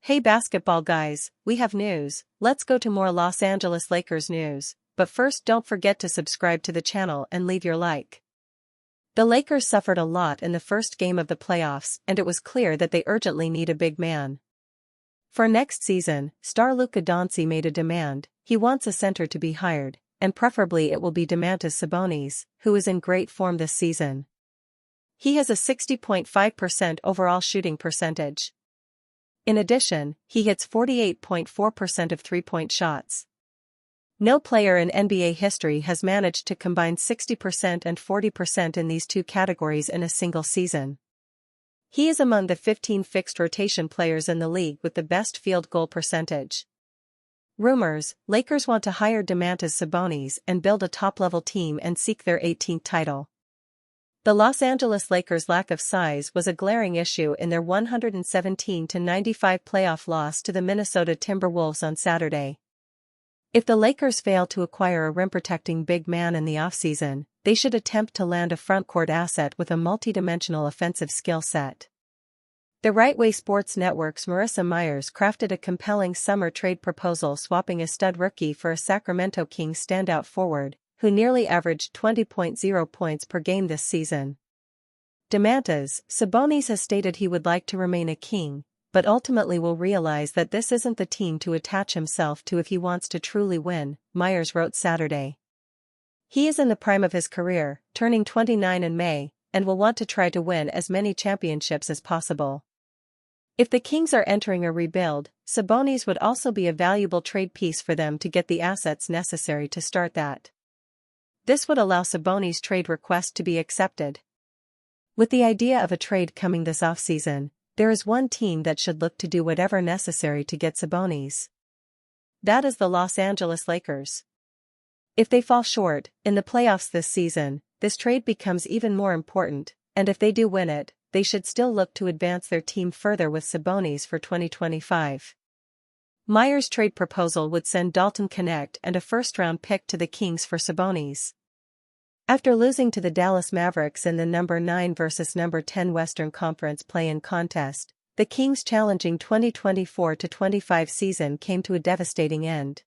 Hey basketball guys, we have news. Let's go to more Los Angeles Lakers news, but first don't forget to subscribe to the channel and leave your like. The Lakers suffered a lot in the first game of the playoffs, and it was clear that they urgently need a big man. For next season, star Luka Doncic made a demand. He wants a center to be hired, and preferably it will be Domantas Sabonis, who is in great form this season. He has a 60.5% overall shooting percentage. In addition, he hits 48.4% of three-point shots. No player in NBA history has managed to combine 60% and 40% in these two categories in a single season. He is among the 15 fixed rotation players in the league with the best field goal percentage. Rumors: Lakers want to hire Domantas Sabonis and build a top-level team and seek their 18th title. The Los Angeles Lakers' lack of size was a glaring issue in their 117-95 playoff loss to the Minnesota Timberwolves on Saturday. If the Lakers fail to acquire a rim-protecting big man in the offseason, they should attempt to land a frontcourt asset with a multi-dimensional offensive skill set. The Right Way Sports Network's Marissa Myers crafted a compelling summer trade proposal swapping a stud rookie for a Sacramento Kings standout forward, who nearly averaged 20.0 points per game this season. Domantas Sabonis has stated he would like to remain a King, but ultimately will realize that this isn't the team to attach himself to if he wants to truly win, Myers wrote Saturday. He is in the prime of his career, turning 29 in May, and will want to try to win as many championships as possible. If the Kings are entering a rebuild, Sabonis would also be a valuable trade piece for them to get the assets necessary to start that. This would allow Sabonis' trade request to be accepted. With the idea of a trade coming this offseason, there is one team that should look to do whatever necessary to get Sabonis. That is the Los Angeles Lakers. If they fall short in the playoffs this season, this trade becomes even more important, and if they do win it, they should still look to advance their team further with Sabonis for 2025. Myers' trade proposal would send Dalton Knecht and a first-round pick to the Kings for Sabonis. After losing to the Dallas Mavericks in the number 9 versus number 10 Western Conference play-in contest, the Kings' challenging 2024-25 season came to a devastating end.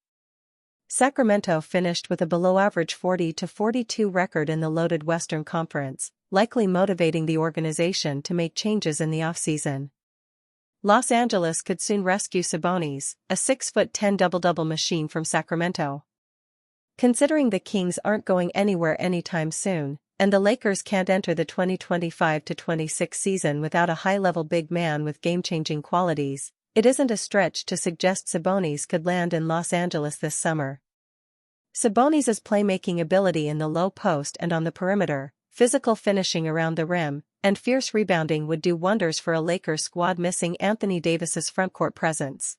Sacramento finished with a below-average 40-42 record in the loaded Western Conference, likely motivating the organization to make changes in the offseason. Los Angeles could soon rescue Sabonis, a 6'10" double-double machine from Sacramento. Considering the Kings aren't going anywhere anytime soon, and the Lakers can't enter the 2025-26 season without a high-level big man with game-changing qualities, it isn't a stretch to suggest Sabonis could land in Los Angeles this summer. Sabonis' playmaking ability in the low post and on the perimeter, physical finishing around the rim, and fierce rebounding would do wonders for a Lakers squad missing Anthony Davis's frontcourt presence.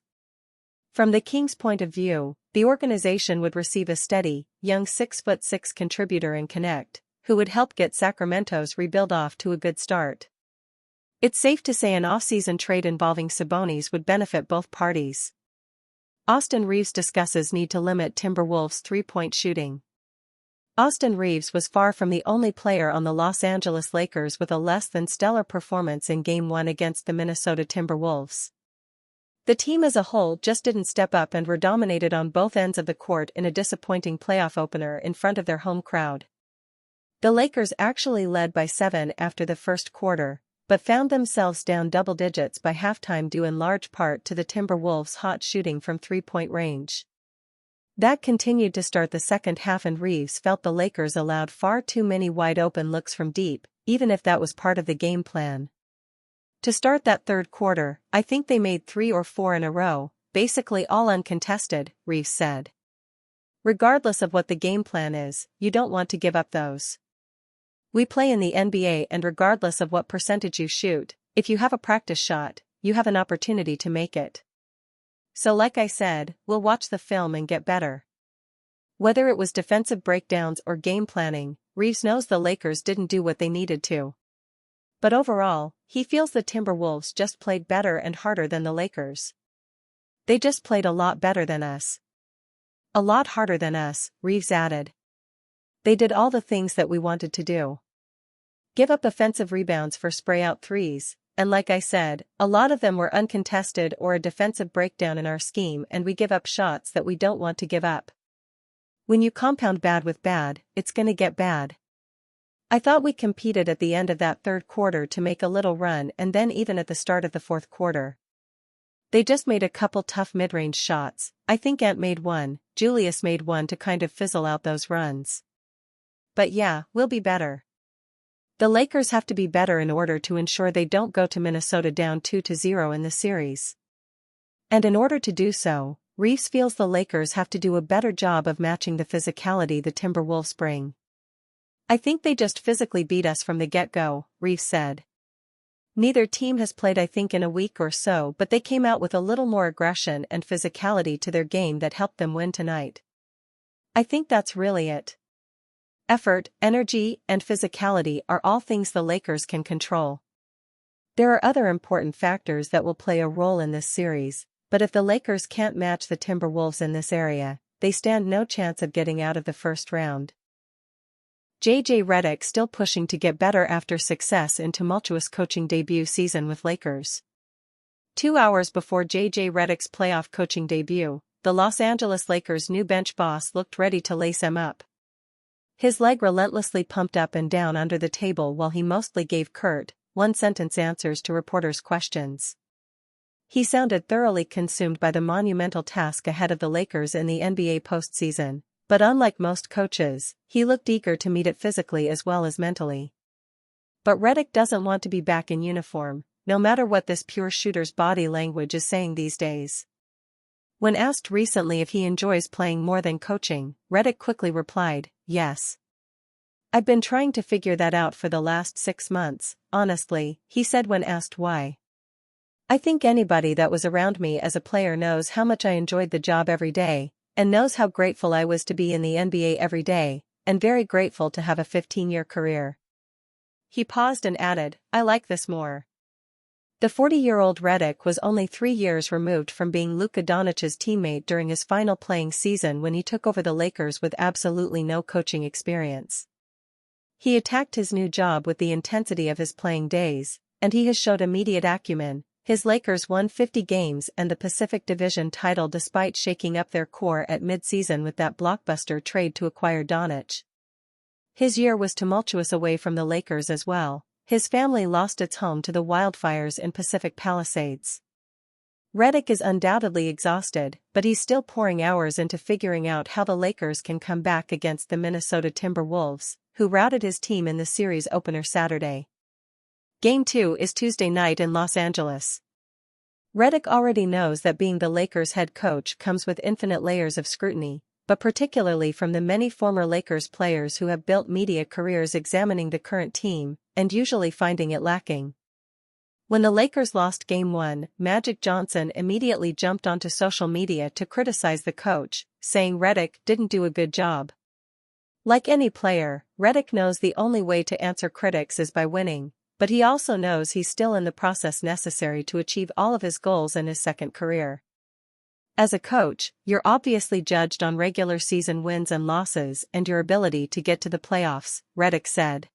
From the Kings' point of view, the organization would receive a steady, young 6'6" contributor in Knecht, who would help get Sacramento's rebuild off to a good start. It's safe to say an off-season trade involving Sabonis would benefit both parties. Austin Reaves discusses need to limit Timberwolves' three-point shooting. Austin Reaves was far from the only player on the Los Angeles Lakers with a less-than-stellar performance in Game 1 against the Minnesota Timberwolves. The team as a whole just didn't step up and were dominated on both ends of the court in a disappointing playoff opener in front of their home crowd. The Lakers actually led by 7 after the first quarter, but found themselves down double digits by halftime due in large part to the Timberwolves' hot shooting from three-point range. That continued to start the second half, and Reaves felt the Lakers allowed far too many wide-open looks from deep, even if that was part of the game plan. To start that third quarter, I think they made 3 or 4 in a row, basically all uncontested, Reaves said. Regardless of what the game plan is, you don't want to give up those. We play in the NBA, and regardless of what percentage you shoot, if you have a practice shot, you have an opportunity to make it. So like I said, we'll watch the film and get better. Whether it was defensive breakdowns or game planning, Reaves knows the Lakers didn't do what they needed to. But overall, he feels the Timberwolves just played better and harder than the Lakers. They just played a lot better than us. A lot harder than us, Reaves added. They did all the things that we wanted to do. give up offensive rebounds for spray-out threes, and like I said, a lot of them were uncontested or a defensive breakdown in our scheme, and we give up shots that we don't want to give up. When you compound bad with bad, it's gonna get bad. I thought we competed at the end of that third quarter to make a little run, and then even at the start of the fourth quarter. They just made a couple tough mid-range shots. I think Ant made one, Julius made one to kind of fizzle out those runs. But yeah, we'll be better. The Lakers have to be better in order to ensure they don't go to Minnesota down 2-0 in the series. And in order to do so, Reeves feels the Lakers have to do a better job of matching the physicality the Timberwolves bring. I think they just physically beat us from the get-go, Reeves said. Neither team has played I think in a week or so, but they came out with a little more aggression and physicality to their game that helped them win tonight. I think that's really it. Effort, energy, and physicality are all things the Lakers can control. There are other important factors that will play a role in this series, but if the Lakers can't match the Timberwolves in this area, they stand no chance of getting out of the first round. J.J. Redick still pushing to get better after success in tumultuous coaching debut season with Lakers. 2 hours before J.J. Redick's playoff coaching debut, the Los Angeles Lakers' new bench boss looked ready to lace him up. His leg relentlessly pumped up and down under the table while he mostly gave curt, one-sentence answers to reporters' questions. He sounded thoroughly consumed by the monumental task ahead of the Lakers in the NBA postseason. But unlike most coaches, he looked eager to meet it physically as well as mentally. But Redick doesn't want to be back in uniform, no matter what this pure shooter's body language is saying these days. When asked recently if he enjoys playing more than coaching, Redick quickly replied, "Yes. I've been trying to figure that out for the last 6 months, honestly," he said when asked why. "I think anybody that was around me as a player knows how much I enjoyed the job every day, and knows how grateful I was to be in the NBA every day, and very grateful to have a 15-year career." He paused and added, "I like this more." The 40-year-old Redick was only 3 years removed from being Luka Doncic's teammate during his final playing season when he took over the Lakers with absolutely no coaching experience. He attacked his new job with the intensity of his playing days, and he has showed immediate acumen. His Lakers won 50 games and the Pacific Division title despite shaking up their core at mid-season with that blockbuster trade to acquire Doncic. His year was tumultuous away from the Lakers as well. His family lost its home to the wildfires in Pacific Palisades. Redick is undoubtedly exhausted, but he's still pouring hours into figuring out how the Lakers can come back against the Minnesota Timberwolves, who routed his team in the series opener Saturday. Game 2 is Tuesday night in Los Angeles. Redick already knows that being the Lakers head coach comes with infinite layers of scrutiny, but particularly from the many former Lakers players who have built media careers examining the current team, and usually finding it lacking. When the Lakers lost Game 1, Magic Johnson immediately jumped onto social media to criticize the coach, saying Redick didn't do a good job. Like any player, Redick knows the only way to answer critics is by winning, but he also knows he's still in the process necessary to achieve all of his goals in his second career. As a coach, you're obviously judged on regular season wins and losses and your ability to get to the playoffs, Redick said.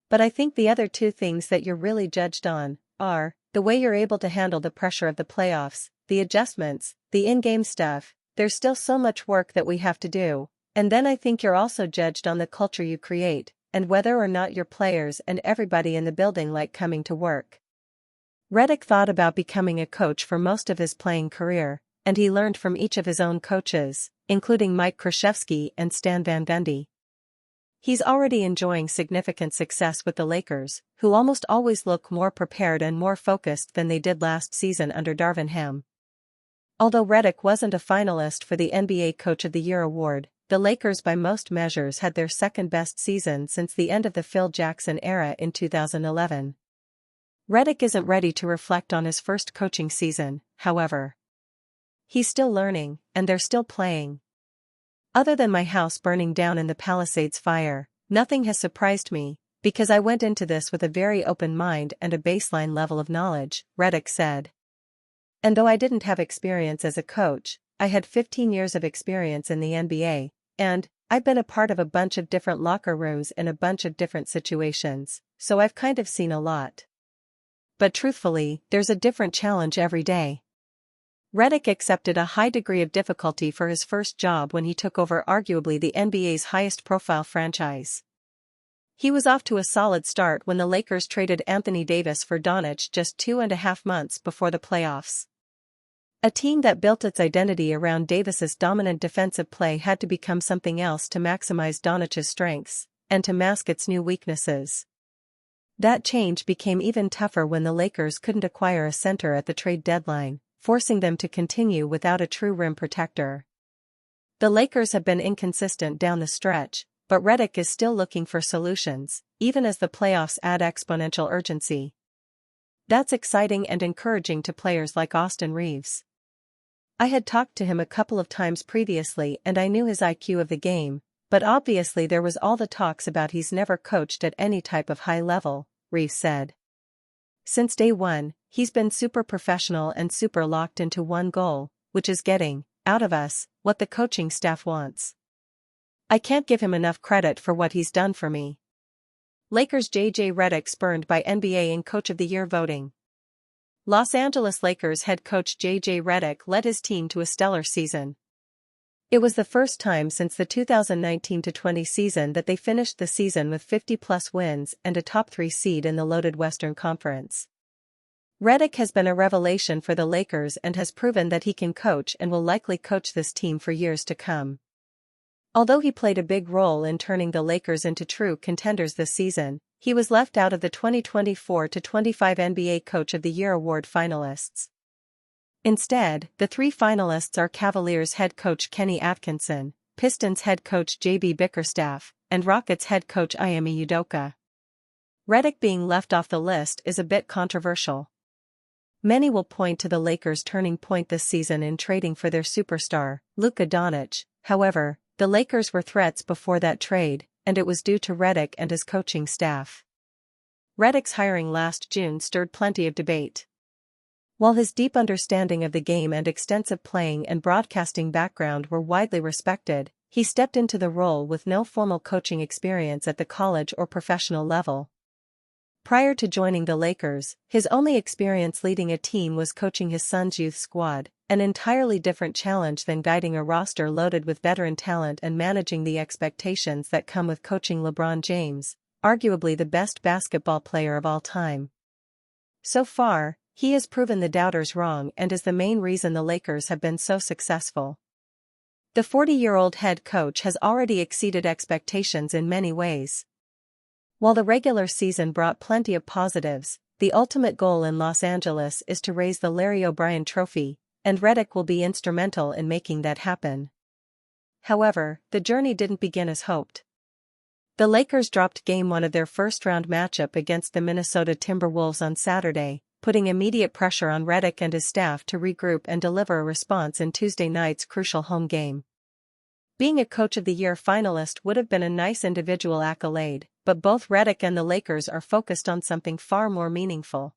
But I think the other two things that you're really judged on are the way you're able to handle the pressure of the playoffs, the adjustments, the in-game stuff. There's still so much work that we have to do, and then I think you're also judged on the culture you create, and whether or not your players and everybody in the building like coming to work. Redick thought about becoming a coach for most of his playing career, and he learned from each of his own coaches, including Mike Krzyzewski and Stan Van Gundy. He's already enjoying significant success with the Lakers, who almost always look more prepared and more focused than they did last season under Darvin Ham. Although Redick wasn't a finalist for the NBA Coach of the Year award, the Lakers by most measures had their second-best season since the end of the Phil Jackson era in 2011. Redick isn't ready to reflect on his first coaching season, however. He's still learning, and they're still playing. Other than my house burning down in the Palisades fire, nothing has surprised me, because I went into this with a very open mind and a baseline level of knowledge, Redick said. And though I didn't have experience as a coach, I had 15 years of experience in the NBA, and I've been a part of a bunch of different locker rooms in a bunch of different situations, so I've kind of seen a lot. But truthfully, there's a different challenge every day. Redick accepted a high degree of difficulty for his first job when he took over arguably the NBA's highest-profile franchise. He was off to a solid start when the Lakers traded Anthony Davis for Doncic just 2.5 months before the playoffs. A team that built its identity around Davis's dominant defensive play had to become something else to maximize Doncic's strengths, and to mask its new weaknesses. That change became even tougher when the Lakers couldn't acquire a center at the trade deadline, forcing them to continue without a true rim protector. The Lakers have been inconsistent down the stretch, but Redick is still looking for solutions, even as the playoffs add exponential urgency. That's exciting and encouraging to players like Austin Reaves. I had talked to him a couple of times previously and I knew his IQ of the game, but obviously there was all the talks about he's never coached at any type of high level, Reaves said. Since day one, he's been super professional and super locked into one goal, which is getting, out of us, what the coaching staff wants. I can't give him enough credit for what he's done for me. Lakers J.J. Redick spurned by NBA in Coach of the Year voting. Los Angeles Lakers head coach J.J. Redick led his team to a stellar season. It was the first time since the 2019-20 season that they finished the season with 50-plus wins and a top 3 seed in the loaded Western Conference. Redick has been a revelation for the Lakers and has proven that he can coach and will likely coach this team for years to come. Although he played a big role in turning the Lakers into true contenders this season, he was left out of the 2024-25 NBA Coach of the Year award finalists. Instead, the 3 finalists are Cavaliers head coach Kenny Atkinson, Pistons head coach J.B. Bickerstaff, and Rockets head coach Ime Udoka. Redick being left off the list is a bit controversial. Many will point to the Lakers' turning point this season in trading for their superstar, Luka Doncic. However, the Lakers were threats before that trade, and it was due to Redick and his coaching staff. Redick's hiring last June stirred plenty of debate. While his deep understanding of the game and extensive playing and broadcasting background were widely respected, he stepped into the role with no formal coaching experience at the college or professional level. Prior to joining the Lakers, his only experience leading a team was coaching his son's youth squad, an entirely different challenge than guiding a roster loaded with veteran talent and managing the expectations that come with coaching LeBron James, arguably the best basketball player of all time. So far, he has proven the doubters wrong and is the main reason the Lakers have been so successful. The 40-year-old head coach has already exceeded expectations in many ways. While the regular season brought plenty of positives, the ultimate goal in Los Angeles is to raise the Larry O'Brien Trophy, and Redick will be instrumental in making that happen. However, the journey didn't begin as hoped. The Lakers dropped Game 1 of their first-round matchup against the Minnesota Timberwolves on Saturday, putting immediate pressure on Redick and his staff to regroup and deliver a response in Tuesday night's crucial home game. Being a Coach of the Year finalist would have been a nice individual accolade, but both Redick and the Lakers are focused on something far more meaningful.